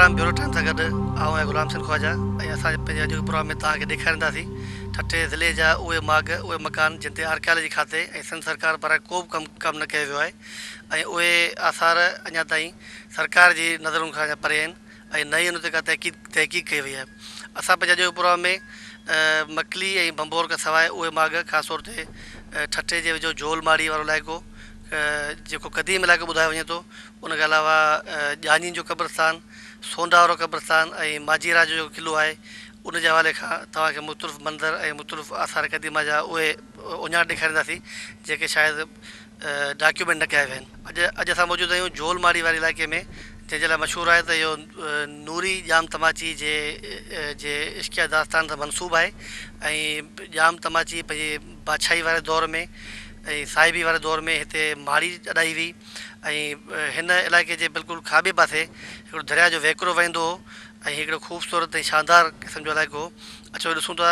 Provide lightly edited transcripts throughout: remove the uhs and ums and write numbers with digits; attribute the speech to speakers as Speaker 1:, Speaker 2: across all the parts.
Speaker 1: Programme bureau time सां गॾु आऊं ऐं गुलाम सिंह ख्वाजा ऐं असां पंहिंजे अॼु प्रोग्राम में तव्हांखे ॾेखारींदासीं ठठे ज़िले जा उहे माग उहे मकान जिन ते आर्कियोलॉजी खाते ऐं सिंध सरकार पारां को बि कमु न कयो वियो आहे ऐं उहे आसार अञा ताईं सरकार जी नज़रुनि खां परे आहिनि ऐं नई उन ते का तहक़ीक़ कई वई आहे। असां पंहिंजे अॼु प्रोग्राम में मकली ऐं बंबोर खां सवाइ उहे माग ख़ासि तौर ते ठठे जे वेझो झोलमाड़ी वारो इलाइक़ो जेको क़दीम इलाइक़ो ॿुधायो वञे थो, उन खां अलावा ॼाणियुनि जो क़ब्रस्तान, सोंडा वारो क़ब्रस्तान ऐं माजीराज जो क़िलो आहे, उन जे हवाले खां तव्हांखे मुख़्तलिफ़ मंदर ऐं मुख़्तलिफ़ आसार क़दीमा जा उहे उञाण ॾेखारींदासीं जेके शायदि डॉक्यूमेंट न कया विया आहिनि। अॼु असां मौजूदु आहियूं झोलमाड़ी वारे इलाइक़े में, जंहिंजे लाइ मशहूरु आहे त इहो नूरी जाम तमाची जे इश्किया दास्तान सां मनसूब आहे ऐं जाम तमाची पंहिंजे बादशाही वारे दौर में ऐं साहिबी वारे दौर में हिते माड़ी अॾाई हुई ऐं हिन इलाइक़े जे बिल्कुलु खाॿे पासे हिकिड़ो दरिया जो वहिकिरो वहंदो हो ऐं हिकिड़ो ख़ूबसूरत ऐं शानदार क़िस्म जो इलाइक़ो हो। अचो ॾिसूं था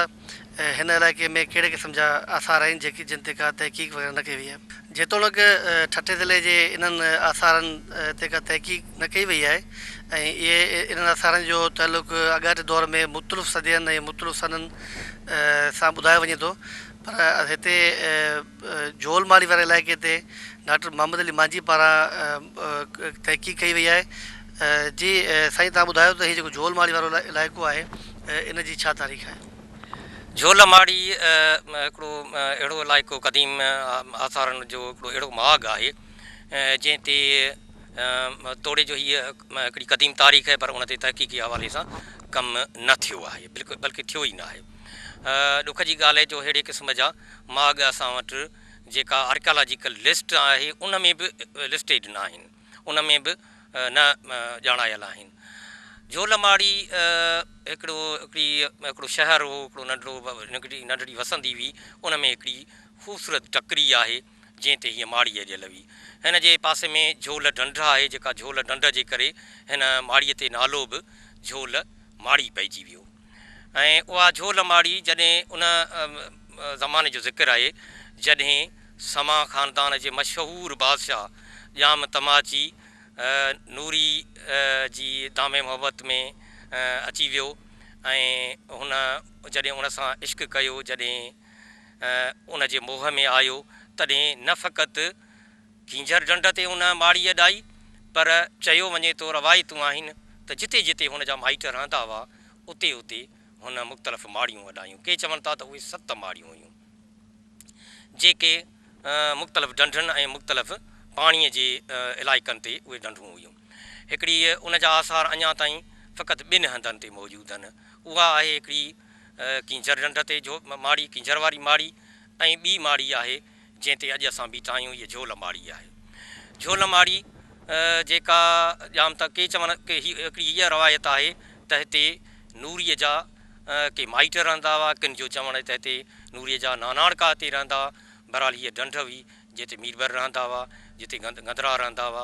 Speaker 1: हिन इलाइक़े में कहिड़े क़िस्म जा आसार आहिनि जिन ते का तहक़ीक़ वग़ैरह न कई वई आहे। जेतोणीकि ठठे ज़िले जे इन्हनि आसारनि ते का तहक़ीक़ न कई वई आहे ऐं इन्हनि आसारनि जो तालुक़ु अॻाटे दौर में मुख़्तलिफ़ सदियनि ऐं मुख़्तलिफ़ सननि सां ॿुधायो वञे थो, पर हिते झोलमाड़ी वारे इलाइक़े ते डॉक्टर मोहम्मद अली मांझी पारां तहक़ीक़ कई वई आहे। जी साईं, तव्हां ॿुधायो त हीउ जेको झोलमाड़ी वारो इलाइक़ो आहे इन जी छा तारीख़ आहे?
Speaker 2: झोलमाड़ी हिकिड़ो अहिड़ो इलाइक़ो क़दीम आसारनि जो हिकिड़ो अहिड़ो माॻ आहे जंहिं ते तोड़े जो हीअ हिकिड़ी क़दीम तारीख़ आहे, पर उन ते तहक़ीक़ी हवाले सां कमु न थियो आहे, बिल्कुलु बल्कि थियो ई न आहे। ॾुख जी ॻाल्हि आहे जो अहिड़े क़िस्म जा माॻ असां वटि जेका आर्कियोलॉजिकल लिस्ट आहे उन में बि लिस्टेड न आहिनि, उन में बि न ॼाणायल आहिनि। झोलमाड़ी हिकिड़ो शहर हो, हिकिड़ो नंढड़ी वसंदी हुई, उन में हिकिड़ी ख़ूबसूरत टकरी आहे जंहिं ते हीअ माड़ी अॼियल हुई। हिन जे पासे में झोल ढंढ आहे, जेका झोल ढंढ जे करे हिन माड़ीअ ते नालो बि झोल माड़ी पइजी वियो। ऐं उहा झोल माड़ी जॾहिं उन ज़माने जो ज़िक्र आहे जॾहिं समा ख़ानदान जे मशहूरु बादशाह जाम तमाची नूरी जी दामे मोहबत में अची वियो ऐं हुन जॾहिं उन सां इश्क़ कयो, जॾहिं उन जे मोह में आयो, तॾहिं न फ़क़ति खींजर ढंढ ते उन माड़ी अॾाई, पर चयो वञे थो रवायतूं आहिनि त जिते जिते हुन जा माइट रहंदा हुआ उते उते हुन मुख़्तलिफ़ माड़ियूं अॾायूं। के चवनि था त उहे 7 माड़ियूं हुयूं जेके मुख़्तलिफ़ ढंढनि ऐं मुख़्तलिफ़ पाणीअ जे इलाइक़नि ते उहे ढंढूं हुयूं। हिकिड़ी उन जा आसार अञा ताईं फ़क़ति 2 हंधनि ते मौजूदु आहिनि। उहा आहे हिकिड़ी खींजर ढंढ ते माड़ी, खींजर वारी माड़ी, ऐं ॿी माड़ी आहे जंहिं ते अॼु असां बीठा आहियूं, इहा झोल माड़ी आहे। झोल माड़ी जेका जाम त के चवनि की हिकिड़ी हीअ रवायत आहे त हिते नूरीअ जा के माइट रहंदा हुआ, किन जो चवणु त हिते नूरीअ जा नानाणका हिते रहंदा हुआ। बहरहाल हीअ ढंढ हुई जिते मीरबर रहंदा हुआ, जिते गंदरा रहंदा हुआ।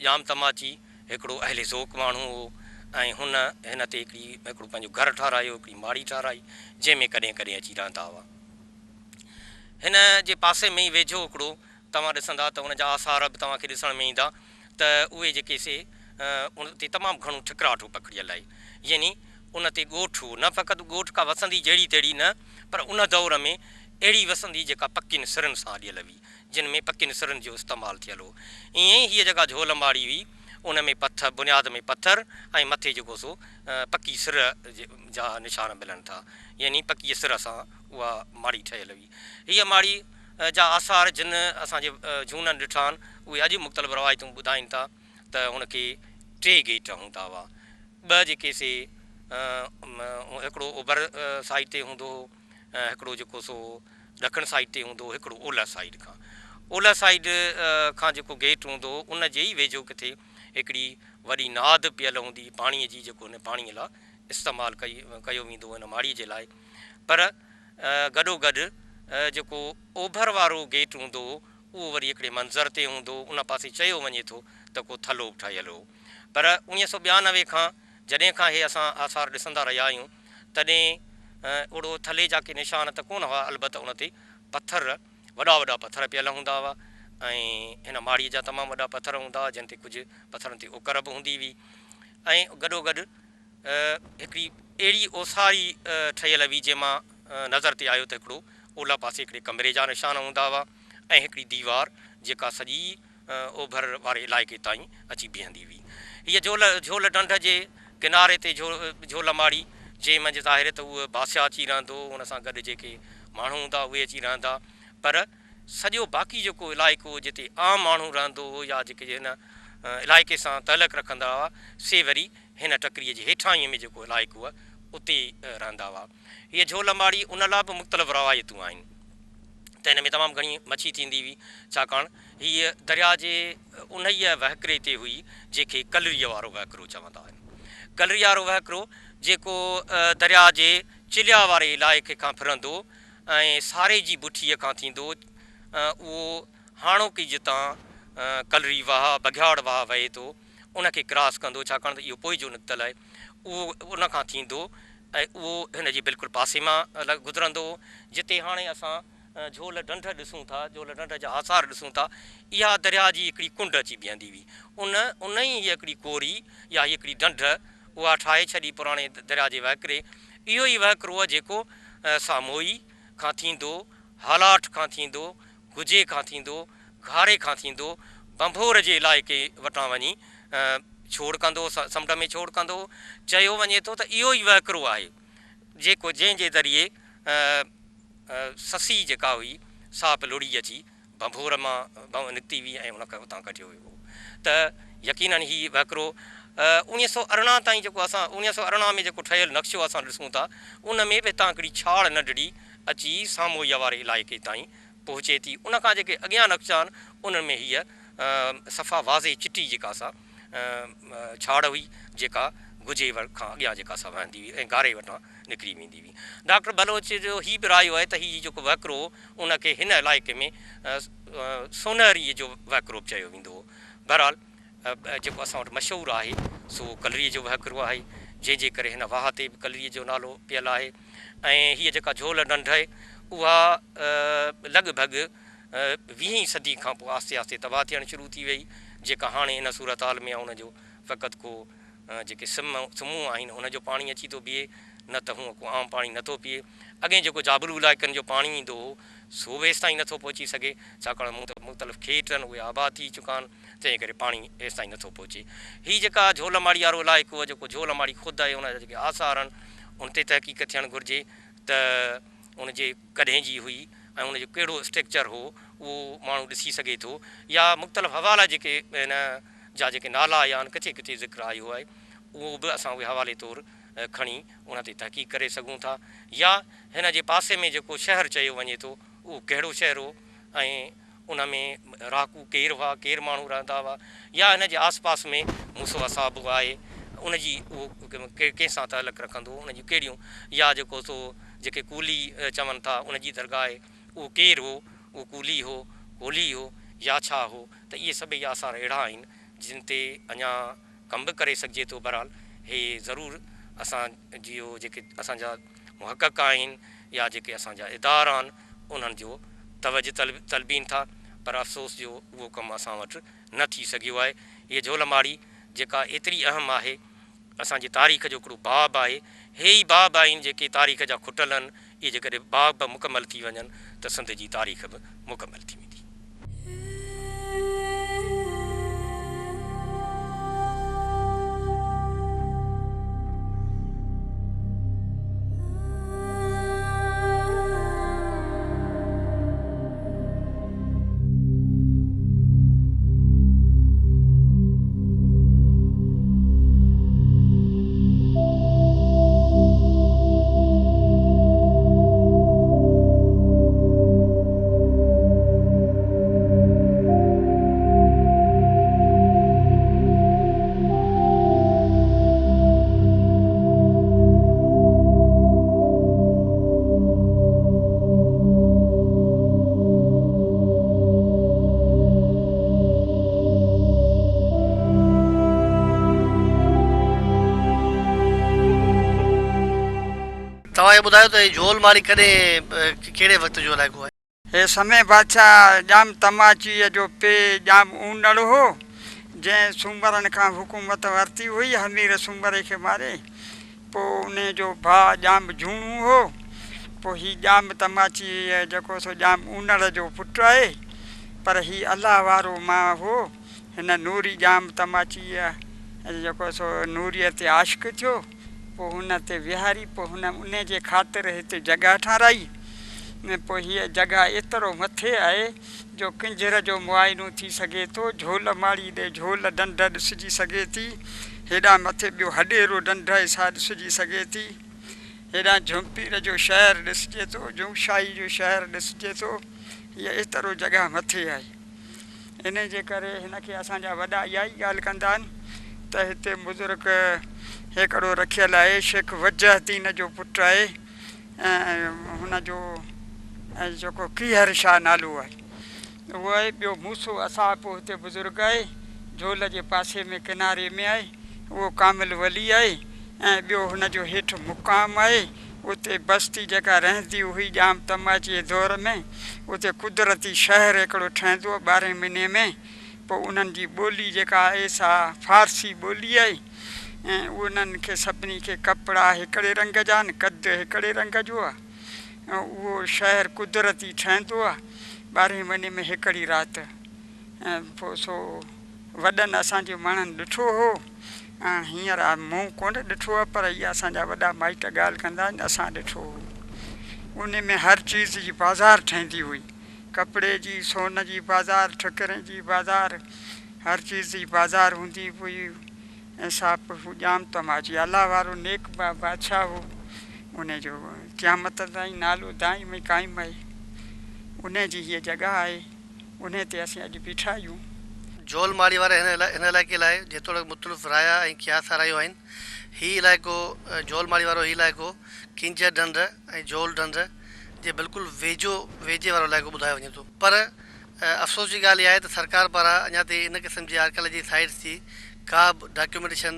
Speaker 2: जाम तमाची हिकिड़ो अहले ज़ौक़ माण्हू हो ऐं हिन ते हिकिड़ो पंहिंजो घरु ठारायो, हिकिड़ी माड़ी ठाराई जंहिंमें कॾहिं कॾहिं अची रहंदा हुआ। हिन जे पासे में ई वेझो हिकिड़ो तव्हां ॾिसंदा त उन जा आसार बि तव्हांखे ॾिसण में ईंदा त उहे जेके से उन ते तमामु घणो ठिकराठो पकड़ियल आहे, यानी उन ते ॻोठु हो, न फ़क़ति ॻोठ का वसंदी जहिड़ी तहिड़ी न, पर उन दौर में अहिड़ी वसंदी जेका पकियुनि सिरनि सां अॾियल हुई, जिन में पकियुनि सिरनि जो इस्तेमालु थियल हो। ईअं ई हीअ जेका झोल माड़ी हुई उन में पथर, बुनियाद में पथर ऐं मथे जेको सो पकी सिर जा निशान मिलनि था, यानी पकीअ सिर सां उहा माड़ी ठहियल हुई। हीअ माड़ी जा आसार जिन असांजे झूननि ॾिठा आहिनि उहे अॼु मुख़्तलिफ़ रवायतूं ॿुधाइनि था त हुनखे 3 गेट हूंदा हुआ। 2 जेके से हिकिड़ो ओभर साइड ते हूंदो हो, हिकिड़ो जेको सो ॾखिण साइड ते हूंदो हो, हिकिड़ो ओलह साइड खां। ओलह साइड खां जेको गेट हूंदो हो उन जे ई वेझो किथे हिकिड़ी वॾी नाद पियल हूंदी पाणीअ जी, जेको हुन पाणीअ लाइ इस्तेमालु कयो वेंदो हिन माड़ीअ जे लाइ। पर गॾोगॾु जेको ओभर वारो गेट हूंदो हो उहो वरी हिकिड़े मंज़र ते हूंदो, उन पासे चयो वञे थो त को थलो बि ठहियल हो। पर 1992 खां जॾहिं खां इहे असां आसार ॾिसंदा रहिया आहियूं तॾहिं ओड़ो थले जा के निशान त कोन हुआ, अलबत उन ते पथर, वॾा वॾा पथर पियल हूंदा हुआ ऐं हिन माड़ीअ जा तमामु वॾा पथर हूंदा हुआ जिन ते कुझु पथरनि ते उकर बि हूंदी हुई। ऐं गॾोगॾु हिकिड़ी अहिड़ी ओसारी ठहियल हुई जंहिंमां नज़र ते आयो त हिकिड़ो ओलह पासे हिकिड़े कमरे जा निशान हूंदा हुआ ऐं हिकिड़ी दीवार जेका सॼी ओभर वारे इलाइक़े ताईं अची बीहंदी हुई। हीअ झोल ढंढ जे किनारे ते झोल माड़ी जंहिं मंझि ज़ाहिर त उहो बादशाह अची रहंदो, उन सां गॾु जेके माण्हू हूंदा उहे अची रहंदा, पर सॼो बाक़ी जेको इलाइक़ो जिते आम माण्हू रहंदो हो या जेके हिन इलाइक़े सां तलक रखंदा हुआ से वरी हिन टकरीअ जे हेठाणीअ में जेको इलाइक़ो आहे उते रहंदा हुआ। हीअ झोल माड़ी उन लाइ बि मुख़्तलिफ़ रवायतूं आहिनि त हिन में तमामु घणी मच्छी थींदी हुई, छाकाणि हीअ दरिया जे उन ई वहकिरे ते हुई जंहिंखे कलरीअ वारो वहकिरो चवंदा आहिनि। कलरीअ वारो वहकिरो जेको दरिया जे चिलिया वारे इलाइक़े खां फिरंदो ऐं सारे जी बुठीअ खां थींदो, उहो हाणोकी जितां कलरी वाह बघियाड़ वाह वहे थो उनखे क्रॉस कंदो, छाकाणि त इहो पोइ जो निकितल आहे, उहो उन खां थींदो ऐं उहो हिन जे बिल्कुलु पासे मां गुज़रंदो। जिते हाणे असां झोल ढंढ ॾिसूं था, झोल ढंढ जा आसार ॾिसूं था, इहा दरिया जी हिकिड़ी कुंड अची बीहंदी हुई। उन ई हिकिड़ी कोरी या हिकिड़ी ढंढ उहा ठाहे छॾी पुराणे दरिया जे वहकिरे। इहो ई वहकिरो आहे जेको सामोई खां थींदो, हालाठ खां थींदो, गुजे खां थींदो, घारे खां थींदो, बंभोर जे इलाइक़े वटां वञी छोड़ कंदो, समुंड में छोड़ कंदो। चयो वञे थो त इहो ई वहकिरो आहे जेको जंहिंजे ज़रिए ससी जेका हुई सा बि लुड़ी अची बंभोर मां निकिती हुई ऐं उनखे उतां कढियो वियो। त यकीननि हीउ वहकिरो 1918 ताईं जेको असां 1918 में जेको ठहियलु नक्शो असां ॾिसूं था उन में बि हितां हिकिड़ी छाड़ नंढड़ी अची सामोईअ वारे इलाइक़े ताईं पहुचे थी। उनखां जेके अॻियां नक्शा आहिनि उन्हनि में हीअ सफ़ा वाज़े चिटी जेका सा छाड़ हुई जेका गुजे खां अॻियां जेका सा वहंदी हुई ऐं गारे वटां निकिरी वेंदी हुई। डॉक्टर बलोच जो हीउ बि रायो आहे त हीउ जेको वहकिरो उनखे हिन इलाइक़े में सोनहरीअ जो वहकिरो चयो वेंदो हो। बहरहाल जेको असां वटि मशहूरु आहे सो कलरीअ जो वहकिरो आहे, जंहिंजे करे हिन वाह ते बि कलरीअ जो नालो पियल आहे। ऐं हीअ जेका झोल ढंढ आहे उहा लॻभॻि 20वीं सदी खां पोइ आस्ते आस्ते तबाह थियणु शुरू थी वई, जेका हाणे हिन सूरत हाल में आहे उनजो फ़क़ति को जेके समूह आहिनि उनजो पाणी अची थो बीहे, न त हूअं को आम पाणी नथो पीए। अॻे जेको जाबलू इलाइक़नि जो पाणी ईंदो हो सो वेसि ताईं नथो पहुची सघे, छाकाणि मुख़्तलिफ़ खेत आहिनि उहे आबाद थी चुका आहिनि, तंहिं करे पाणी हेसि ताईं नथो पहुचे। हीअ जेका झोल माड़ी वारो इलाइक़ो आहे जेको झोल माड़ी ख़ुदि आहे उनजा जेके आसार आहिनि उन ते तहक़ीक़ थियणु घुरिजे त उनजे कॾहिं जी हुई ऐं उनजो कहिड़ो स्ट्रक्चर हो उहो माण्हू ॾिसी सघे थो, या मुख़्तलिफ़ हवाला जेके हिन जा जेके नाला आया आहिनि किथे किथे ज़िक्र आयो आहे उहो बि असां उहे हवाले तौरु खणी उन ते तहक़ीक़ करे सघूं था। या हिन जे पासे में जेको शहरु चयो वञे थो उहो कहिड़ो शहरु हो ऐं उन में रहाकू केरु हुआ, केरु माण्हू रहंदा हुआ, या हिन जे आसपास में मूसो असाबु आहे उनजी उहो कंहिंसां तालुक़ रखंदो, उनजी कहिड़ियूं, या जेको सो जेके कूली चवनि था उनजी दरगाह आहे उहो केरु हो, उहो कूली हो, होली हो या छा हो। त इहे सभई आसार अहिड़ा आहिनि जिन ते अञा कम बि करे सघिजे थो। बहरहाल हे ज़रूरु असां जियो जेके असांजा मुहक़क़ आहिनि या जेके असांजा इदारा आहिनि उन्हनि जो तवजो तलबीन था, पर अफ़सोस जो उहो कमु असां वटि न थी सघियो आहे। हीअ झोल माड़ी जेका एतिरी अहम आहे असांजी तारीख़ जो हिकिड़ो बाब आहे, हे ई बाब आहिनि जेके तारीख़ जा खुटल आहिनि, इहे जेकॾहिं बाब बि मुकमल थी वञनि त सिंध जी तारीख़ बि मुकमल थी वेंदी।
Speaker 1: तव्हां इहो ॿुधायो त झोल माड़ी कॾहिं कहिड़े वक़्त जो इलाइक़ो आहे?
Speaker 3: हे समय बादशाह जाम तमाचीअ जो पे जाम ऊंदड़ हो, जंहिं सूमरनि खां हुकूमत वरिती हुई हमीर सूमर खे मारे, पोइ उन जो भाउ ॼाम झूणो हो। पोइ हीउ ॼाम तमाची जेको सो ॼाम ऊनड़ जो पुटु आहे, पर हीउ अलाह वारो मां हो। हिन नूरी ॼाम तमाची जेको सो नूरीअ ते आशिक़ु थियो, पोइ हुन ते विहारी, पोइ हुन उन जे ख़ातिर हिते जॻह ठाराई। पोइ हीअ जॻह एतिरो मथे आहे जो किंजर जो मुआइनो थी सघे थो, झोल माड़ी ॾे झोल ढंढ ॾिसिजी सघे थी, हेॾां मथे ॿियो हॾेरो ढंढ सा ॾिसिजी सघे थी, हेॾां झुमपीर जो शहरु ॾिसिजे थो, झुमशाही जो शहरु ॾिसिजे थो। हीअ एतिरो जॻह मथे आहे। इन जे करे हिनखे असांजा वॾा इहा ई ॻाल्हि कंदा आहिनि त हिते बुज़ुर्ग हिकिड़ो रखियलु आहे, शेख वजहदीन जो पुटु आहे, ऐं हुनजो जेको कीहर शाह नालो आहे उहो आहे। ॿियो मूसो असां पोइ हिते बुज़ुर्ग आहे, झोल जे पासे में किनारे में आहे, उहो कामिल वली आहे। ऐं ॿियो हुनजो हेठि मुक़ाम आहे, उते बस्ती जेका रहंदी हुई ॼाम तमाचे दौर में, उते कुदरती शहरु हिकिड़ो ठहंदो 12 महीने में। पोइ उन्हनि जी ॿोली जेका आहे सा फारसी ॿोली आहे, ऐं उन्हनि खे सभिनी खे कपिड़ा हिकिड़े रंग जा आहिनि, कद हिकिड़े रंग जो आहे, ऐं उहो शहरु कुदरती ठहंदो आहे 12 महीने में हिकिड़ी राति। ऐं पोइ सो वॾनि असांजे माण्हुनि ॾिठो हो, ऐं हींअर मूं कोन ॾिठो आहे, पर इहा असांजा वॾा माइट ॻाल्हि कंदा आहिनि, असां ॾिठो हो। उन में हर चीज़ जी बाज़ार ठहंदी हुई, कपिड़े जी, सोन जी बाज़ार, ठिकरे जी बाज़ार, हर चीज़ जी बाज़ार हूंदी हुई। ऐं साप ॼाम तमाची अलाह वारो नेक बादशाह हो, उनजो क़यामत ताईं नालो दाई में क़ाइमु आहे। उन जी हीअ जॻह आहे, उन ते असीं अॼु बीठा आहियूं।
Speaker 1: झोल माड़ी वारा हिन इलाइक़े लाइ जेतोणीकि मुख़्तलिफ़ राया ऐं क़यास रायूं आहिनि। हीउ इलाइक़ो झोल माड़ी वारो हीउ इलाइक़ो किंजर ढंढ ऐं झोल ढंढ जे बिल्कुलु वेझे वारो इलाइक़ो ॿुधायो वञे थो। पर अफ़सोस जी ॻाल्हि इहा आहे त सरकार पारां अञा ताईं इन क़िस्म जी आर्कियोलॉजी साइट्स जी का बि डॉक्यूमेंटेशन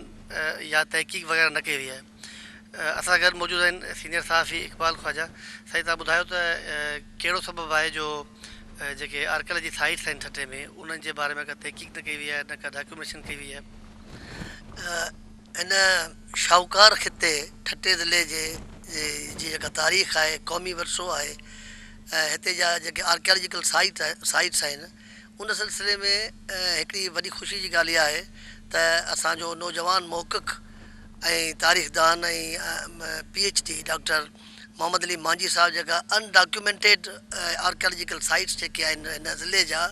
Speaker 1: या तहक़ीक़ वग़ैरह न कई वई आहे। असां गॾु मौजूदु आहिनि सीनियर सहाफ़ी इक़बाल ख्वाजा। साईं तव्हां ॿुधायो त कहिड़ो सबबु आहे जो जेके आर्कियोलॉजी साइट्स आहिनि ठटे में, उन्हनि जे बारे में का तहक़ीक़ न कई वई आहे, न का डॉक्यूमेंटेशन कई वई आहे?
Speaker 4: इन शाहूकार ख़िते ठटे ज़िले जी जेका तारीख़ आहे, क़ौमी वरिसो आहे, हिते जा जेके आर्कियोलॉजिकल साइट्स आहिनि, उन सिलसिले में हिकिड़ी वॾी ख़ुशी जी ॻाल्हि इहा आहे त असांजो नौजवान मोहक़िक़ ऐं तारीख़दान ऐं PhD डॉक्टर मोहम्मद अली मांझी साहिबु जेका अनडॉक्यूमेंटेड आर्कियोलॉजिकल साइट्स जेके आहिनि हिन ज़िले जा,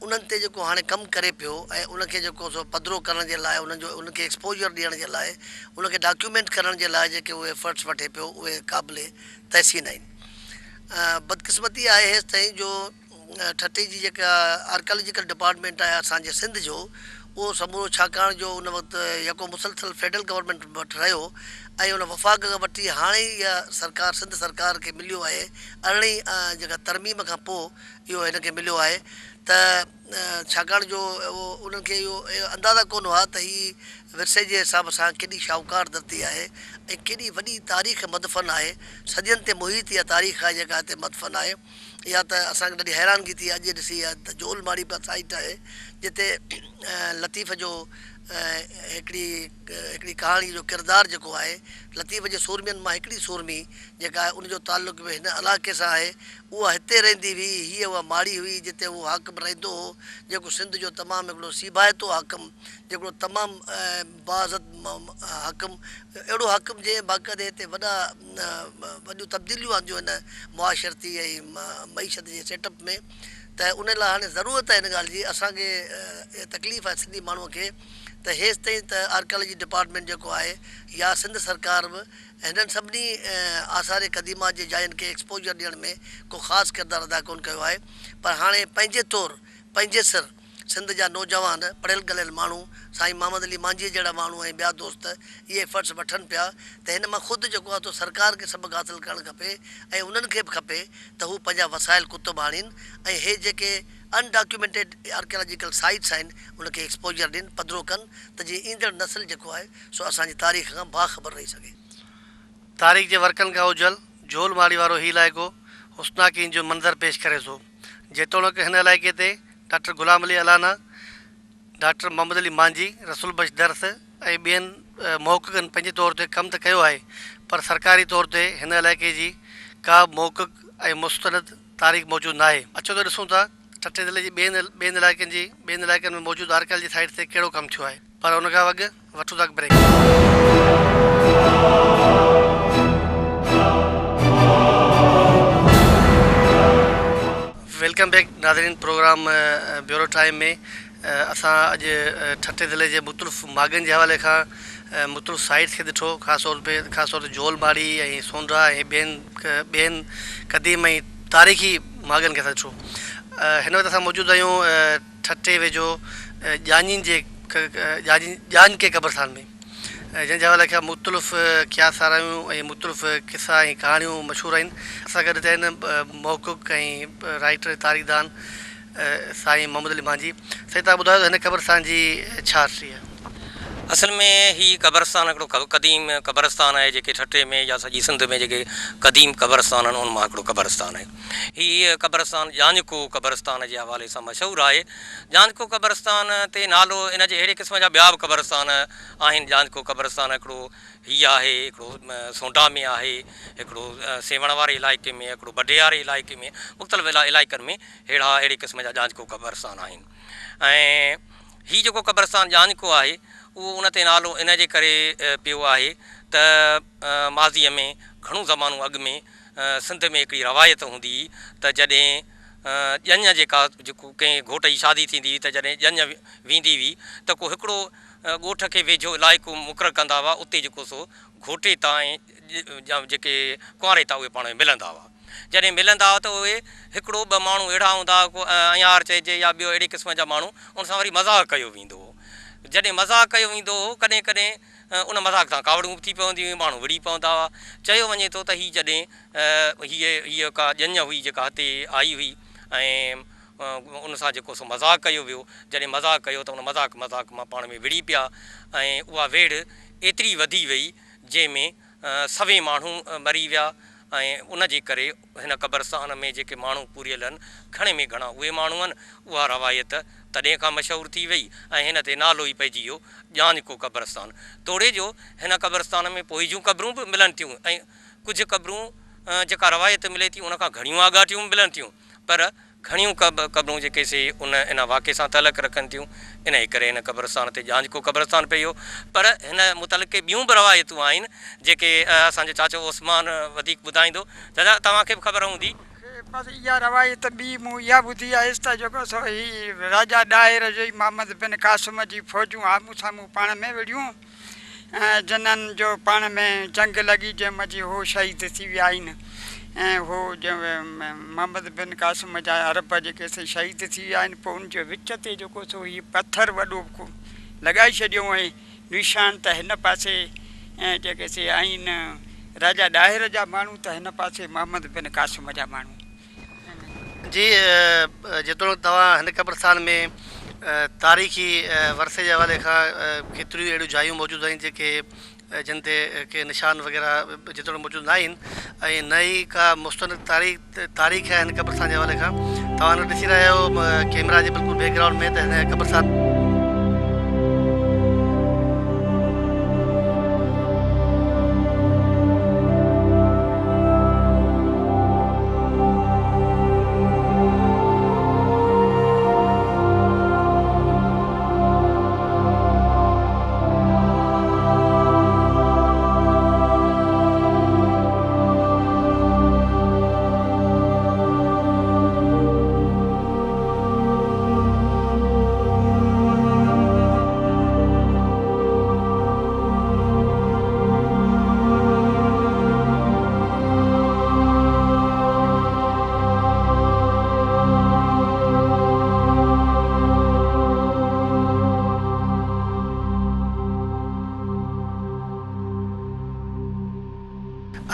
Speaker 4: उन्हनि ते जेको हाणे कमु करे पियो ऐं उनखे जेको सो पधिरो करण जे लाइ, उनखे एक्सपोजर ॾियण जे लाइ, उनखे डॉक्यूमेंट करण जे लाइ जेके उहे एफर्ट्स वठे पियो, उहे क़ाबिले तहसीन आहिनि। बदकिस्मती आहे हेसि ताईं जो ठटे जी जेका आर्कियोलॉजिकल डिपार्टमेंट आहे असांजे सिंध जो, उहो समूरो छाकाणि जो उन वक़्तु यको मुसलसल फेडरल गवर्नमेंट वटि रहियो ऐं उन वफ़ाक़ खां वठी हाणे इहा सरकार, सिंध सरकार खे मिलियो आहे 18 जेका तरमीम खां पोइ इहो हिनखे मिलियो आहे। त छाकाणि जो उन्हनि खे इहो अंदाज़ा कोन हुआ त हीअ विरसे जे हिसाब सां केॾी शाहूकार धरती आहे ऐं केॾी वॾी तारीख़ मदफ़न आहे, सदियुनि ते मुहित इहा तारीख़ आहे जेका हिते मदफ़न आहे। इहा त असांखे ॾाढी हैरानगी थी अॼु ॾिसी आहे त झोल माड़ी पर साइट आहे जिते लतीफ़ जो हिकिड़ी कहाणी जो किरदारु जेको आहे, लतीफ़ जे सूरमियुनि मां हिकिड़ी सूरमी जेका आहे उनजो तालुक़ बि हिन इलाइक़े सां आहे। उहा हिते रहंदी हुई, हीअ उहा माड़ी हुई जिते उहो हाकिम रहंदो हो, जेको सिंध जो तमामु हिकिड़ो सीबायतो हाकिम, जेको तमामु बाज़त हाकिम, अहिड़ो हाकिम जे बाक़ाइदे हिते वॾियूं तब्दीलियूं आंदियूं आहिनि मुआशरती ऐं मईशत जे सेटअप में। त उन लाइ हाणे ज़रूरत आहे हिन ॻाल्हि जी, असांखे तकलीफ़ आहे सिंधी माण्हूअ खे त हेसि ताईं त आर्कियोलॉजी डिपार्टमेंट जेको आहे या सिंध सरकार बि हिननि सभिनी आसार क़दीमा जे जायुनि खे एक्सपोजर ॾियण में को ख़ासि किरदारु अदा कोन कयो आहे। पर हाणे पंहिंजे तौरु पंहिंजे सिर सिंध जा नौजवान पढ़ियल गलियल माण्हू, साईं मोहम्मद अली मांझी जहिड़ा माण्हू ऐं ॿिया दोस्त इहे एफर्ट्स वठनि पिया त हिन मां ख़ुदि जेको आहे तो सरकार खे सबक़ु हासिलु करणु खपे ऐं उन्हनि खे बि खपे त हू पंहिंजा वसाइल कुतुब आणीनि ऐं हे जेके अनडॉक्यूमेंटेड आर्कियोलॉजिकल साइट्स आहिनि उनखे एक्सपोजर ॾियनि, पधिरो कनि त जीअं ईंदड़ नस्ल जेको आहे सो असांजी तारीख़ खां बाख़बर रही सघे।
Speaker 1: तारीख़ जे वर्कनि खां उजल झोल माड़ी वारो हीउ इलाइक़ो हुस्नाकीन जो मंज़र पेश करे थो। जेतोणीकि हिन इलाइक़े ते doctor Ghulam Ali Alana doctor Mohammad Ali मांझी रसूल बख्श दर्स ऐं ॿियनि महक़क़नि पंहिंजे तौर ते कमु त कयो आहे, पर सरकारी तौर ते हिन इलाइक़े जी का महक़क़ ऐं मुस्तनद तारीख़ मौजूदु न आहे। अचो त ॾिसूं था ठठे ज़िले जी ॿियनि इलाइक़नि में मौजूदु आर्कियालॉजी साइट ते कहिड़ो कमु थियो आहे। पर हुन खां अॻु वठूं था ब्रेक। वेलकम बैक नाज़रीन, प्रोग्राम ब्यूरो टाइम में असां अॼु ठठे ज़िले जे मुख़्तलिफ़ मागनि जे हवाले खां मुख़्तलिफ़ साइट्स खे ॾिठो, ख़ासि तौर ते जोलबाड़ी ऐं सोंडा ऐं ॿियनि क़दीम ऐं तारीख़ी मागनि खे असां ॾिठो। हिन वक़्तु असां मौजूदु आहियूं ठठे वेझो जान के क़ब्रस्तान में, जंहिंजे हवाले खां मुख़्तलिफ़ क़यासारायूं ऐं मुख़्तलिफ़ क़िसा ऐं कहाणियूं मशहूरु आहिनि। असां गॾु थिया आहिनि महक़क़ ऐं राइटर तारीख़दान साईं मोहम्मद अली मांझी। साईं, तव्हां ॿुधायो हिन क़ब्रस्तान जी छा हिस्ट्री आहे?
Speaker 2: असल में ही क़ब्रस्तान हिकिड़ो क़दीम क़ब्रस्तान आहे, जेके ठठे में या सॼी सिंध में जेके क़दीम क़ब्रस्तान आहिनि उन मां हिकिड़ो क़ब्रस्तान आहे। हीअ क़ब्रस्तान जांजको क़ब्रस्तान जे हवाले सां मशहूरु आहे। जांजको क़ब्रस्तान ते नालो इन जे अहिड़े क़िस्म जा ॿिया बि क़ब्रस्तान आहिनि। जांजको क़ब्रस्तान हिकिड़ो हीअ आहे, हिकिड़ो सोंडा में आहे, हिकिड़ो सेवण वारे इलाइक़े में, हिकिड़ो बडे वारे इलाइक़े में, मुख़्तलिफ़ इलाइक़नि में अहिड़े क़िस्म जा जांजको क़ब्रस्तान आहिनि। ऐं हीअ जेको क़ब्रस्तान जांजको आहे उहो उन ते नालो इन जे करे पियो आहे त माज़ीअ में घणो ज़मानो अॻु में सिंध में हिकिड़ी रवायत हूंदी हुई त जॾहिं ॼञ जेको कंहिं घोट जी शादी थींदी हुई त जॾहिं ॼञ वेंदी हुई त को हिकिड़ो ॻोठ खे वेझो इलाइक़ो मुक़ररु कंदा हुआ, उते जेको सो घोटे तां ऐं जेके कुंवारे तां उहे पाण में मिलंदा हुआ। जॾहिं मिलंदा हुआ त उहे हिकिड़ो ॿ माण्हू अहिड़ा हूंदा हुआ, को अयार चइजे या ॿियो अहिड़े क़िस्म जा माण्हू, उन सां वरी मज़ाक़ कयो वेंदो हो। जॾहिं मज़ाक़ कयो वेंदो हो, कॾहिं कॾहिं उन मज़ाक़ सां कावड़ूं थी पवंदियूं हुयूं, माण्हू विड़ी पवंदा हुआ। चयो वञे थो त हीअ जॾहिं हीअ का ॼञ हुई जेका हिते आई हुई ऐं उन सां जेको सो मज़ाक़ कयो वियो, जॾहिं मज़ाक़ कयो त उन मज़ाक़ मां पाण में विड़ी पिया ऐं उहा वेड़ एतिरी वधी वई जंहिंमें सवे माण्हू मरी विया। ऐं उन जे करे हिन क़ब्रस्तान में जेके माण्हू पूरियल आहिनि, घणे में घणा उहे माण्हू आहिनि। उहा रवायत तॾहिं खां मशहूरु थी वई ऐं हिन ते नालो ई पइजी वियो जांजको क़ब्रस्तान। तोड़े जो हिन क़ब्रस्तान में पोइ जूं क़बरूं बि मिलनि थियूं ऐं कुझु क़बरूं जेका रवायत मिले थी उन खां घणियूं आगाटियूं मिलनि थियूं, पर घणियूं क़बरूं जेके से इन वाक़े सां तलक रखनि थियूं। इन जे करे हिन क़ब्रस्तान ते जांजको क़ब्रस्तान पइयो। पर हिन मुतलिक़े ॿियूं बि रवायतूं आहिनि जेके असांजो चाचो उस्मान वधीक ॿुधाईंदो। दादा, तव्हांखे बि ख़बर हूंदी।
Speaker 3: बसि इहा रवायत ॿी मूं इहा ॿुधी आहे त जेको सो हीउ राजा ॾाहिर जो मोहम्मद बिन क़ासिम जी फ़ौजूं आम्हूं साम्हूं पाण में विढ़ियूं ऐं जिन्हनि जो पाण में जंग लॻी जंहिंमें जी हो शहीद थी विया आहिनि ऐं हो मोहम्मद बिन क़ासिम जा अरब जेके से शहीद थी विया आहिनि। पोइ उनजे विच ते जेको सो हीउ पथर वॾो लॻाए छॾियो ऐं निशान त हिन पासे ऐं जेके से आहिनि राजा ॾाहिर जा माण्हू, त हिन पासे मोहम्मद बिन क़ासिम जा माण्हू।
Speaker 1: जी, जेतोणीकि तव्हां हिन क़ब्रस्तान में तारीख़ी वरसे जे हवाले खां केतिरियूं अहिड़ियूं जायूं मौजूदु आहिनि जेके जिन ते के निशान वग़ैरह जेतोणीकि मौजूदु न आहिनि ऐं न ई का मुस्तनद तारीख़ आहे हिन क़ब्रस्तान जे हवाले खां। तव्हां ॾिसी रहिया आहियो कैमरा जे बिल्कुलु बैकग्राउंड में त हिन क़ब्रस्तान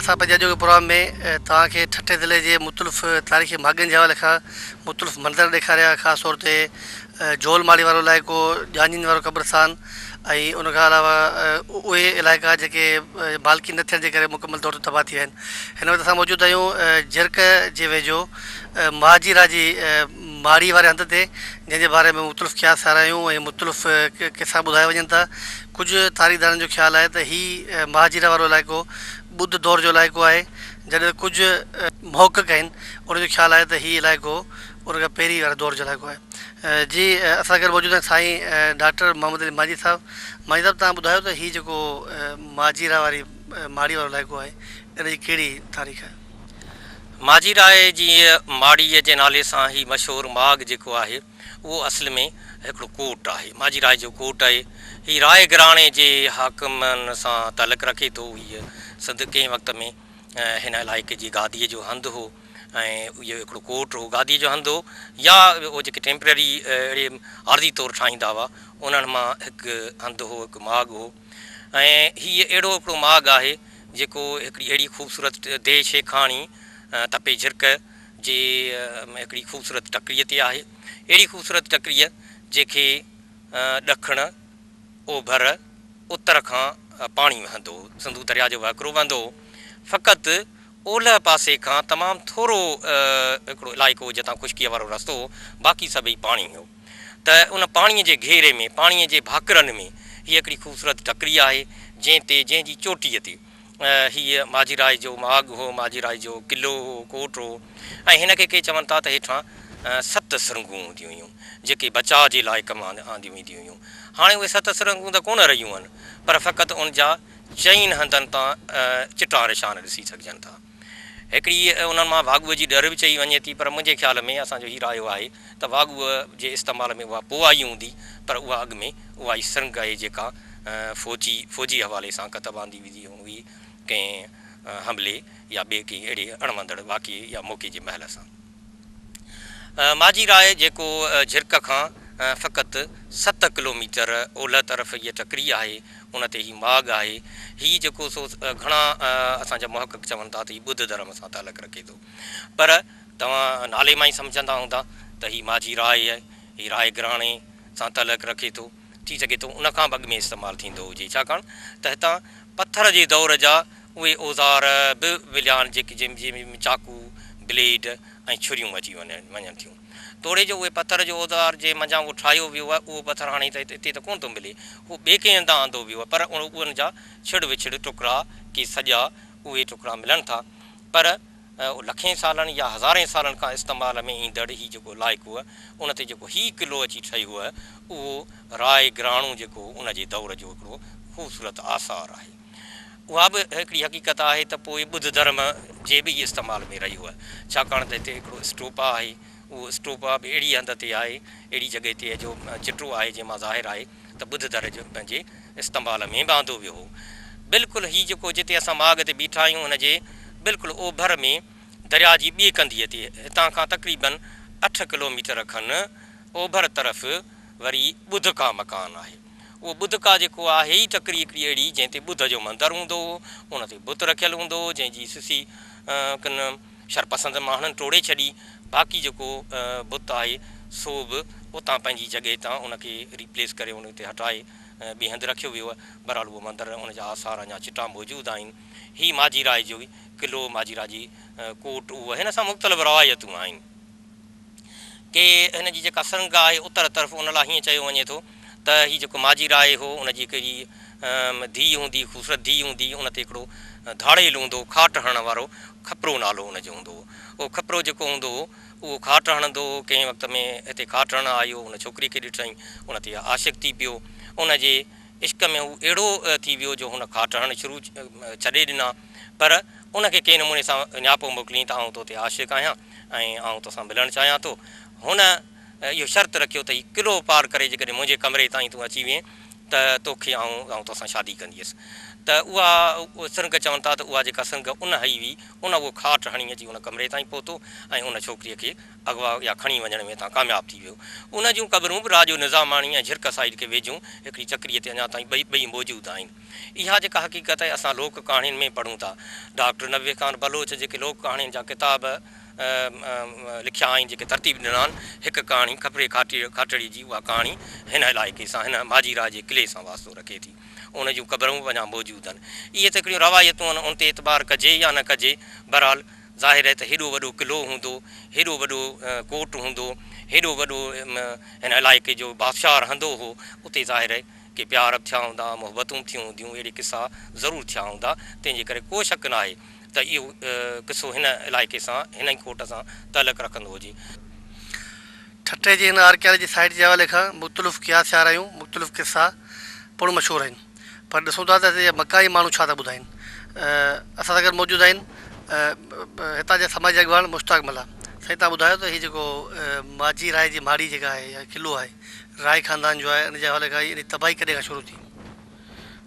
Speaker 1: असां पंहिंजे अॼोके प्रोग्राम में तव्हांखे ठठे ज़िले जे मुख़्तलिफ़ तारीख़ी मागनि जे हवाले खां मुख़्तलिफ़ मंदर ॾेखारिया, ख़ासि तौर ते जोलमाड़ी वारो इलाइक़ो, जांजिन वारो क़ब्रस्तान ऐं उन खां अलावा उहे इलाइक़ा जेके मालिकी न थियण जे करे मुकमल तौर ते तबाह थी विया आहिनि। हिन वक़्तु असां मौजूदु आहियूं झिरक जे वेझो महाजीरा जी माड़ी वारे हंध ते जंहिंजे बारे में मुख़्तलिफ़ क़यास सारायूं ऐं मुख़्तलिफ़ किसा ॿुधाए वञनि था। कुझु तारीख़दारनि जो ख़्यालु आहे त हीउ महाजीरा वारो इलाइक़ो ॿुध दौर जो इलाइक़ो आहे, जॾहिं कुझु मुहक़क़ आहिनि उनजो ख़्यालु आहे त हीउ इलाइक़ो उन खां पहिरीं वारे दौर जो इलाइक़ो आहे। जी असां गॾु मौजूदु आहिनि साईं डॉक्टर मोहम्मद अली माजी साहिबु। माजी साहिबु तव्हां ॿुधायो त हीउ जेको माजीरा वारी माड़ी वारो इलाइक़ो आहे इनजी कहिड़ी तारीख़ आहे?
Speaker 2: माजीरा जी माड़ीअ जे नाले सां ही मशहूरु माग जेको आहे उहो असल में हिकिड़ो कोट आहे। माजीरा जो कोट आहे। हीउ राय घराणे जे हाकिमनि सां तालुक़ु रखे थो। हीअ सद कंहिं वक़्त में हिन इलाइक़े जी गादीअ जो हंधु हो ऐं इहो हिकिड़ो कोट हो, गादीअ जो हंधु हो, या उहो जेके टेम्पररी अहिड़े आर्ज़ी तौरु ठाहींदा हुआ उन्हनि मां हिकु हंधु हो, हिकु माग हो। ऐं हीअ अहिड़ो हिकिड़ो माग आहे जेको हिकिड़ी अहिड़ी ख़ूबसूरत देश शेखाणी तपे झिरक जे हिकिड़ी ख़ूबसूरत टकरीअ ते आहे। अहिड़ी ख़ूबसूरत टकरीअ जंहिंखे ॾखण ओभर उत्तर खां पाणी वहंदो हो, सिंधू दरिया जो वहिकिरो वहंदो हो। फ़क़ति ओलह पासे खां तमामु थोरो हिकिड़ो इलाइक़ो हो जितां ख़ुश्कीअ वारो रस्तो हो, बाक़ी सभई पाणी हो। त उन पाणीअ जे घेरे में, पाणीअ जे भाकरनि में हीअ हिकिड़ी ख़ूबसूरत टकरी आहे जंहिंजी चोटीअ ते हीअ माजीराय जो माग हो, माजीराय जो क़िलो हो, कोट हो। ऐं हिनखे के चवनि था त हेठां 7 सुरंगूं हूंदियूं हुयूं जेके बचाव जे लाइ कमु आंदियूं वेंदियूं हुयूं। हाणे उहे 7 सुरंगूं त कोन रहियूं आहिनि, पर फ़क़ति उन जा 4 हंधनि तां चिटा निशान ॾिसी सघिजनि था। हिकिड़ी उन्हनि मां वाॻूअ जी ॾर बि चई वञे थी, पर मुंहिंजे ख़्याल में असांजो हीउ रायो आहे त वाॻूअ जे इस्तेमाल में उहा पोइ आई हूंदी, पर उहा अॻु में उहा ई सुरंग आहे जेका फ़ौजी हवाले सां कतब आंदी वेंदी हुई कंहिं हमले या ॿिए कंहिं अहिड़े अणवंदड़ वाक़े या मौक़े जे महल सां। माजीराय जेको झिरक खां फ़क़ति 7 किलोमीटर ओलह तरफ़ इहा टकरी आहे, उन ते हीउ माग आहे। हीउ जेको सो घणा असांजा मुहक़क़ चवनि था त हीउ ॿुध धर्म सां तालुक़ु रखे थो, पर तव्हां नाले मां ई सम्झंदा हूंदा त हीउ माजीराय आहे, हीउ राय घराणे सां तालुक़ु रखे थो। थी सघे थो उन खां अॻु में इस्तेमालु थींदो हुजे, छाकाणि त हितां पथर जे दौर जा उहे औज़ार बि मिलिया आहिनि जेके जंहिंमें चाकू, ब्लेड ऐं छुरियूं अची वञनि थियूं। तोड़े जो उहे पथर जो औज़ार जे मंझां उहो ठाहियो वियो आहे, उहो पथर हाणे हिते त कोन थो मिले, उहो ॿिए कंहिं हंधा आंदो वियो आहे, पर उन जा छिड़ विछिड़ टुकड़ा की सॼा उहे टुकड़ा मिलनि था। पर लखें सालनि या हज़ारें सालनि खां इस्तेमाल में ईंदड़ हीउ जेको इलाइक़ो आहे उन ते जेको हीउ क़िलो अची ठहियो आहे उहो राय घराणो जेको उनजे दौर जो हिकिड़ो ख़ूबसूरत आसार आहे। उहा बि हिकिड़ी हक़ीक़त आहे त पोइ ॿुध धर्म जे बि इस्तेमाल में रहियो आहे, छाकाणि त हिते हिकिड़ो स्टोपा आहे। उहो स्टोपा बि अहिड़ी हंध ते आहे, अहिड़ी जॻह ते जो चिटो आहे जंहिंमां ज़ाहिर आहे त ॿुध धर्म जो पंहिंजे इस्तेमाल में बांधो वियो हो। बिल्कुलु हीउ जेको जिते असां माग ते बीठा आहियूं हुनजे बिल्कुलु ओभर में दरिया जी ॿिए कंधीअ ते, हितां खां तक़रीबन 8 किलोमीटर खनि ओभर तरफ़ वरी ॿुध का मकान आहे। उहो ॿुध का जेको आहे ई टकरी हिकिड़ी अहिड़ी जंहिं ते ॿुध जो मंदरु हूंदो हो, उन ते बुत रखियलु हूंदो हो जंहिंजी सिसी किन शरपसंद माण्हुनि टोड़े छॾी। बाक़ी जेको बुत आहे सो बि उतां पंहिंजी जॻह तां उनखे रिप्लेस करे उन ते हटाए ॿिए हंधि रखियो वियो आहे। बहरहाल उहो मंदरु उन जा आसार अञा चिटा मौजूदु आहिनि। हीउ माजीराय जो क़िलो, माजीरा जी कोट, उहा हिन सां मुख़्तलिफ़ रवायतूं आहिनि। के हिन जी जेका संग आहे उत्तर तरफ़ उन लाइ हीअं चयो वञे थो त हीउ जेको माजीराय हो उनजी हिकिड़ी धीउ हूंदी, ख़ूबसूरत धीउ हूंदी, उन ते हिकिड़ो धाड़ेल हूंदो, खाट हणण वारो, खपरो नालो उनजो हूंदो हो। उहो खपरो जेको हूंदो हो उहो खाट हणंदो हो। कंहिं वक़्त में हिते खाट हणण आयो, उन छोकिरी खे ॾिठईं, उन ते आशिक़ थी पियो, उनजे इश्क में हू अहिड़ो थी वियो जो हुन खाट हणणु शुरू छॾे ॾिना। पर उनखे कंहिं नमूने सां नियापो मोकिलियईं त आउं तोते आशिक़ आहियां ऐं आउं तोसां मिलणु चाहियां थो। हुन इहो शर्त रखियो त हीउ क़िलो पार करे जेकॾहिं मुंहिंजे कमरे ताईं तूं अची वें त तोखे आउं तोसां शादी कंदीअसि। त उहा सिरंग चवनि था त उहा जेका सिरंग उन हई हुई, उन उहो खाट हणी अची उन कमरे ताईं पहुतो ऐं उन छोकिरीअ खे अॻवा या खणी वञण में तव्हां कामयाबु थी वियो। उन जूं क़बरूं बि राजो निज़ामाणी ऐं झिरक साइड खे वेझूं हिकिड़ी चकरीअ ते अञा ताईं ॿई मौजूदु आहिनि। इहा जेका हक़ीक़त आहे असां लोक कहाणियुनि में पढ़ूं था। डॉक्टर नबी ख़ान बलोच जेके लोक कहाणियुनि जा किताब लिखिया आहिनि, जेके तरतीब ॾिना आहिनि, हिकु कहाणी खपरे खाटड़ी जी, उहा कहाणी हिन इलाइक़े सां, हिन माजीराय जे क़िले सां वास्तो रखे थी। उन जूं क़बरूं बि अञा मौजूदु आहिनि। इहे त हिकिड़ियूं रवायतूं आहिनि, उन ते एतबार कजे या न कजे, बहरहाल ज़ाहिर आहे त हेॾो वॾो क़िलो हूंदो, हेॾो वॾो कोट हूंदो, हेॾो वॾो हिन इलाइक़े जो बादशाह रहंदो हो, उते ज़ाहिर आहे कि प्यार थिया हूंदा, मुहबतूं थियूं हूंदियूं, अहिड़े किसा ज़रूरु थिया हूंदा। तंहिंजे करे को शक न आहे त इहो किसो हिन इलाइक़े सां, हिन ई कोट सां तालुक़ु रखंदो हुजे।
Speaker 1: ठटे जी हिन आर्कियालॉजी साइट जे हवाले खां मुख़्तलिफ़ क़ियास थिया रहियूं, मुख़्तलिफ़ किसा पिणु मशहूरु आहिनि, पर ॾिसूं था त हिते मकाई माण्हू छा था ॿुधाइनि। असां सां गॾु मौजूदु आहिनि हितां जा समाजी अॻवान मुश्ताक मला। साईं तव्हां ॿुधायो त हीअ जेको माजी राय जी माड़ी जेका आहे या क़िलो आहे राय ख़ानदान जो आहे, इन जे हवाले खां इन तबाही कॾहिं खां शुरू थी?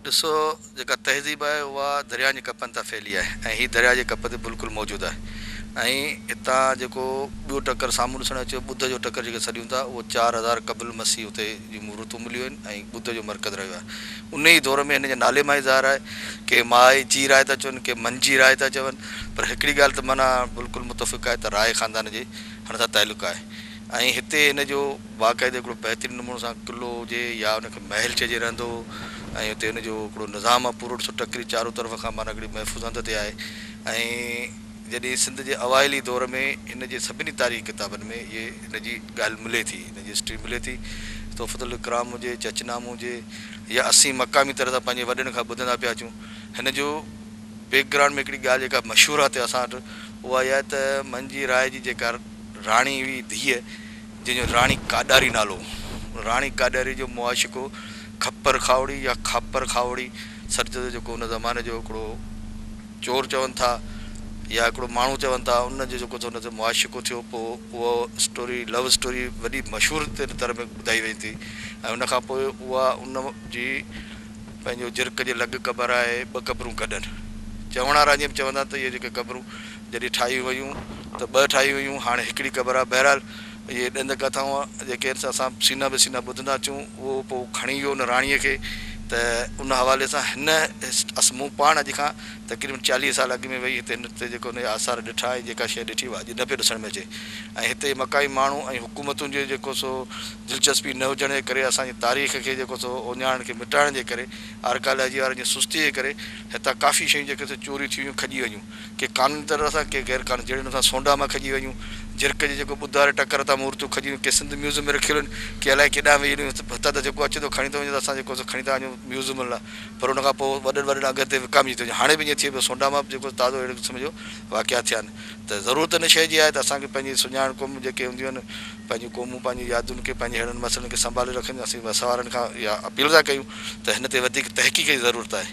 Speaker 5: ॾिसो, जेका तहज़ीब आहे उहा दरिया जे कपनि तां फैली आहे ऐं हीअ दरिया जे कप ते बिल्कुलु मौजूदु आहे। ऐं हितां जेको ॿियो टकर साम्हूं ॾिसणु अचे, ॿुध जो टकर जेके सॾियूं था, उहो 4000 क़बल मसीह उते जी मूर्तूं मिलियूं आहिनि ऐं ॿुध जो मर्कज़ रहियो आहे। उन ई दौर में हिन जे नाले मां ई ज़ाहिर आहे कि माई जी राय था चवनि, कि मन जी राय था चवनि, पर हिकिड़ी ॻाल्हि त माना बिल्कुलु मुतफ़िक़ आहे त राय ख़ानदान जे हण सां तालुक़ु आहे। ऐं हिते हिन जो बाक़ाइदे हिकिड़ो बहितरीनु नमूने सां क़िलो हुजे या हुनखे महल चइजे रहंदो, ऐं हुते हुन जो हिकिड़ो निज़ाम आहे पूरो ॾिसो टकरी चारो तरफ़ खां माना हिकिड़ी महफ़ूज़ हंध ते आहे। ऐं जॾहिं सिंध जे अवाइली दौर में हिन जे सभिनी तारीख़ किताबनि में इहे हिन जी ॻाल्हि मिले थी, हिन जी हिस्ट्री मिले थी। तोहफ़तुल इकराम हुजे, चचनाम हुजे, या असीं मक़ामी तरह सां पंहिंजे वॾनि खां ॿुधंदा पिया अचूं। हिन जो बैकग्राउंड में हिकिड़ी ॻाल्हि जेका मशहूरु आहे असां वटि, उहा इहा आहे त मंजी राय जी जेका राणी हुई धीअ, जंहिंजो राणी काॾारी नालो, राणी काॾारी जो मुआशिको खप्पर खावड़ी या खापर खावड़ी सच जेको उन ज़माने जो हिकिड़ो चोर चवनि था या हिकिड़ो माण्हू चवनि था, उनजो जेको हुन ते मुआशिको थियो, पोइ उहो स्टोरी लव स्टोरी वॾी मशहूरु तरह में ॿुधाई वई थी। ऐं उनखां पोइ उहा उन जी पंहिंजो जिरक जे लॻ क़बर आहे, 2 क़बरूं कढनि। चवण वारा जीअं चवंदा त इहे जेके क़बरूं जॾहिं ठाही वयूं त 2 ठाही वयूं, हाणे हिकिड़ी क़बर आहे। बहरहाल इहे ॾंद कथाऊं जेके असां सीना बि सीना ॿुधंदा अचूं, उहो पोइ खणी वियो उन राणीअ खे। त उन हवाले सां हिन मूं पाण अॼु खां तक़रीबन 40 साल अॻु में वेई हिते हिते जेको हुन आसार ॾिठा ऐं जेका शइ ॾिठी उहा अॼु न पियो ॾिसण में अचे। ऐं हिते मकाई माण्हू ऐं हुकूमतुनि जो जेको सो दिलचस्पी न हुजण जे करे, असांजी तारीख़ खे जेको सो उञाण खे मिटाइण जे करे, आर्कियालॉजी वारनि जी सुस्ती जे करे हितां काफ़ी शयूं जेके चोरी थी वियूं, खॼी वयूं, के क़ानूनी तरह सां, के गैर क़ानूनी, जहिड़े नमूने सोंडा मां खॼी वयूं, जिरक जे जेको ॿुधारे टकर तां मूर्तियूं खॼी वयूं, के सिंध म्यूज़ियम में रखियलु आहिनि, की अलाए केॾां वेई हितां त जेको अचे थो खणी थो वञे त असां जेको खणी था वञूं म्यूज़ियम लाइ, पर उनखां पोइ वॾनि वॾनि अॻिते विकामिजी थो वञे। हाणे बि ईअं थिए पियो, सोंडा मां जेको ताज़ो अहिड़े क़िस्म जो वाक़िया थिया आहिनि। त ज़रूरत इन शइ जी आहे त असांखे पंहिंजी सुञाण क़ौम जेके हूंदियूं आहिनि, पंहिंजूं क़ौमूं पंहिंजी यादुनि खे, पंहिंजे अहिड़नि मसइलनि खे संभाले रखनि। असीं वसवारनि खां इहा अपील था कयूं त हिन ते वधीक तहक़ीक़ जी ज़रूरत आहे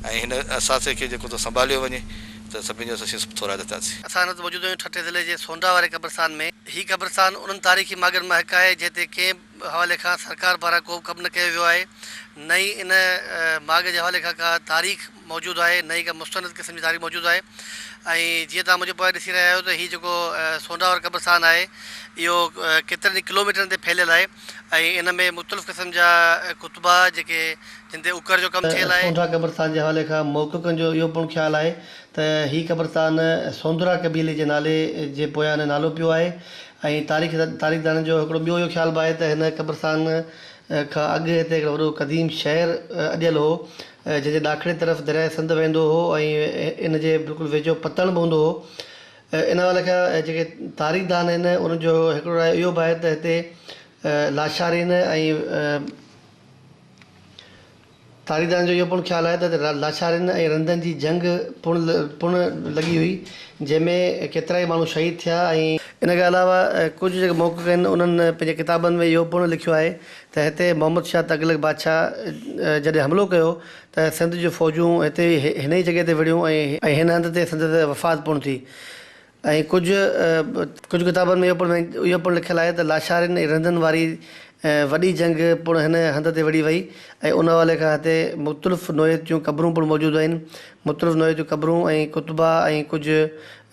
Speaker 5: ऐं हिन असासे खे जेको थो संभालियो वञे त सभिनी जो असां थोरा देतासीं।
Speaker 1: असां हिन मौजूदु आहियूं ठटे ज़िले जे सोंडा वारे क़ब्रस्तान में। हीअ क़ब्रस्तान उन्हनि तारीख़ी मागनि मां हिकु आहे जिते कंहिं हवाले खां सरकार पारां को बि कमु न कयो वियो आहे, न ई इन माग जे हवाले खां का तारीख़ मौजूदु आहे, न ई का मुस्तनद क़िस्म जी तारीख़ मौजूदु आहे। ऐं जीअं तव्हां मुंहिंजे पोइ ॾिसी रहिया आहियो त हीअ जेको सोंडा वारो क़ब्रस्तान आहे, इहो केतिरनि ई किलोमीटरनि ते फैलियल आहे ऐं इन में मुख़्तलिफ़ क़िस्म जा कुतबा जेके जिन ते उकर जो कमु थियल आहे। सोंडा क़ब्रस्तान जे हवाले खां मौक़िक़नि जो इहो पिणु ख़्यालु आहे त हीअ क़ब्रस्तान सोंदरा क़बीले जे नाले जे पोयां नालो पियो आहे। ऐं तारीख़दाननि जो हिकिड़ो ॿियो इहो ख़्यालु बि आहे त हिन क़ब्रस्तान खां अॻु हिते हिकिड़ो वॾो क़दीम शहर अॼियल हो, जंहिंजे ॾाखिणे तरफ़ दरिया सिंध वेंदो हो ऐं इन जे बिल्कुलु वेझो पतण बि हूंदो हो। इन हवाले खां जेके तारीख़दान आहिनि उन्हनि जो हिकिड़ो राय इहो बि आहे त हिते लाशारीन ऐं तारीख़दान जो इहो पिणु ख़्यालु आहे त लाशारीन ऐं रंधनि जी जंग पुण लॻी हुई, जंहिंमें केतिरा ई माण्हू शहीद थिया। ऐं इन खां अलावा कुझु जेके मौक़िक़ आहिनि उन्हनि पंहिंजे किताबनि में इहो पिणु लिखियो आहे त हिते मोहम्मद शाह तुग़लक बादशाह जॾहिं हमिलो कयो त सिंध जूं फ़ौजूं हिते हिन ई जॻह ते विढ़ियूं ऐं हिन हंधि ते सिंध ते वफ़ात पिणु थी। ऐं कुझु किताबनि में इहो पिणु लिखियलु आहे त लाशारीन ऐं रंधनि वारी वॾी जंग पिणु हिन हंध ते विढ़ी वई ऐं उन हवाले खां हिते मुख़्तलिफ़ नोयत जूं क़बरूं पिणु मौजूदु आहिनि। मुख़्तलिफ़ नोयत जूं क़बरूं ऐं कुतबा ऐं कुझु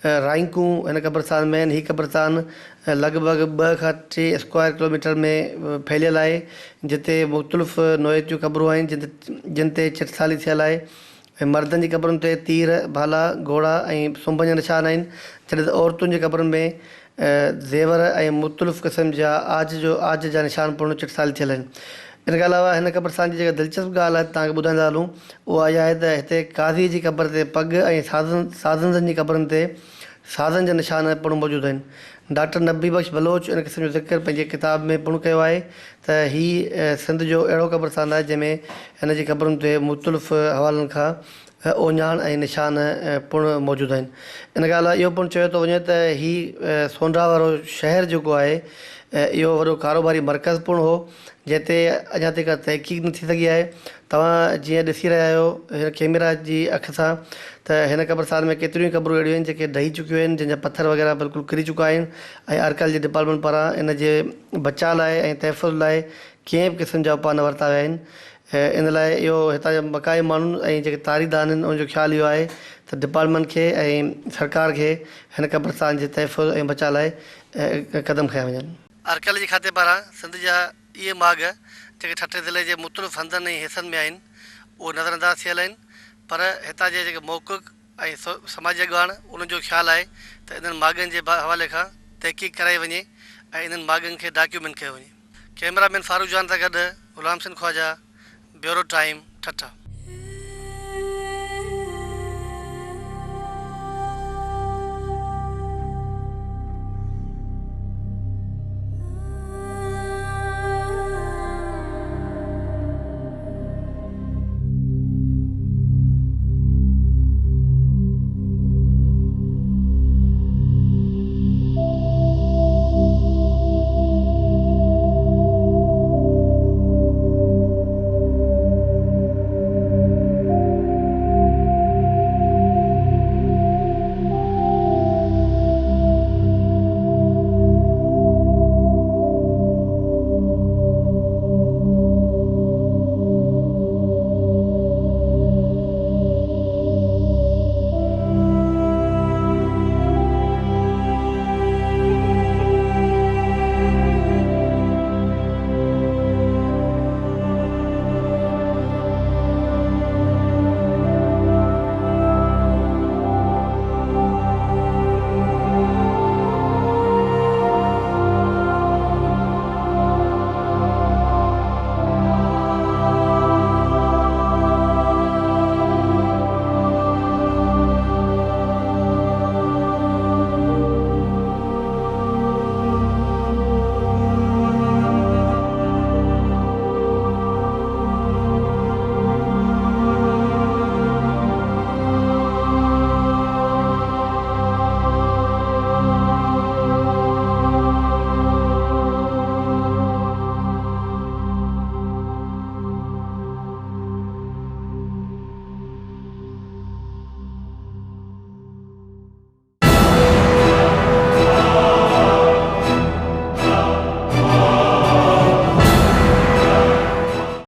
Speaker 1: राइंकूं हिन क़ब्रस्तान में आहिनि। हीअ क़ब्रस्तान लॻभॻि 2 खां 3 स्क्वायर किलोमीटर में फैलियल आहे, जिते मुख़्तलिफ़ नोयत जूं क़बरूं आहिनि जिन ते चिटसाली थियल आहे। ऐं मर्दनि जी क़बरुनि ते तीर, भाला, घोड़ा ऐं सुंभ जा निशान आहिनि, जॾहिं त औरतुनि जे क़बरुनि में ज़ेवर ऐं मुख़्तलिफ़ क़िस्म जा आज जा निशान पिणु चिटसाली थियल आहिनि। इन खां अलावा हिन क़ब्रस्तान जी जेका दिलचस्प ॻाल्हि आहे तव्हांखे ॿुधाईंदा हलूं, उहा इहा आहे त हिते काज़ी जी क़बर ते पग ऐं साज़नि जी क़बरुनि ते साज़नि जा निशान पिणु मौजूदु आहिनि। डॉक्टर नबी बख्श बलोच इन क़िस्म जो ज़िक्र पंहिंजे किताब में पिणु कयो आहे त ही सिंध जो अहिड़ो क़ब्रस्तान आहे जंहिंमें हिन जी क़बरुनि ते मुख़्तलिफ़ हवालनि खां ओञाण ऐं निशान पिणु मौजूदु आहिनि। इन ॻाल्हि लाइ इहो पिणु चयो थो वञे त ही सोंडा वारो शहर जेको आहे इहो वॾो कारोबारी मर्कज़ पिणु हो जिते अञा ताईं का तहक़ीक़ न थी सघी आहे। तव्हां जीअं ॾिसी रहिया आहियो हिन कैमरा जी अख सां त हिन क़ब्रस्तान में केतिरियूं क़बरूं अहिड़ियूं आहिनि जेके ढही चुकियूं आहिनि, जंहिंजा पथर वग़ैरह बिल्कुलु किरी चुका आहिनि ऐं आर्कियोलॉजी डिपार्टमेंट पारां इन जे बचाव लाइ ऐं तहफ़ुज़ लाइ कंहिं बि क़िस्म जा उपाउ न वरिता विया आहिनि। इन लाइ इहो हितां जा मक़ामी माण्हुनि ऐं जेके तारीख़दान आहिनि उनजो ख़्यालु इहो आहे त डिपार्टमेंट खे ऐं सरकार खे हिन क़ब्रस्तान जे तहफ़ुज़ ऐं बचाव लाइ क़दम खयां वञनि। आर्कियोलॉजी खाते पारां सिंध जा इहे माग जेके ठठे ज़िले जे मुख़्तलिफ़ हंधनि ऐं हिसनि में आहिनि उहे नज़रअंदाज़ थियल आहिनि, पर हितां जे जेके मौक़िक़ ऐं समाजी अॻवान उनजो ख़्यालु आहे त इन्हनि मागनि जे हवाले खां तहक़ीक़ कराई वञे ऐं इन्हनि मागनि खे डॉक्यूमेंट कयो वञे। कैमरामैन फारूक जान सां गॾु ग़ुलाम सिंध ख्वाजा, ब्यूरो टाइम, ठठा।